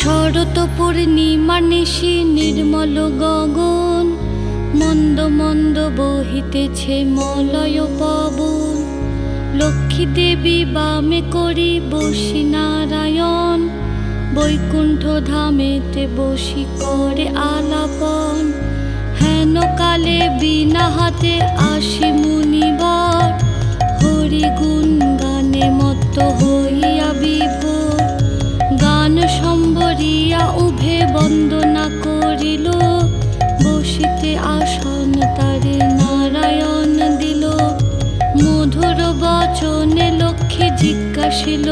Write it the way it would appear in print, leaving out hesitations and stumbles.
শরৎ পূর্ণিমা নিশি নির্মল গগন, মন্দ মন্দ বহিতেছে মলয় পবন। লক্ষ্মী দেবী বামে করি বসি নারায়ণ, বৈকুণ্ঠ ধামেতে বসি করে আলাপন। হেন কালে বিনা হাতে আসি মুনিবর, হরি গুণ গানে মত্ত হইয়া বিভোর। গান সম্বরিয়া উভে বন্দনা করিল, বসিতে আসন তারে নারায়ণ দিল। মধুর বচনে লক্ষ্মী জিজ্ঞাসিল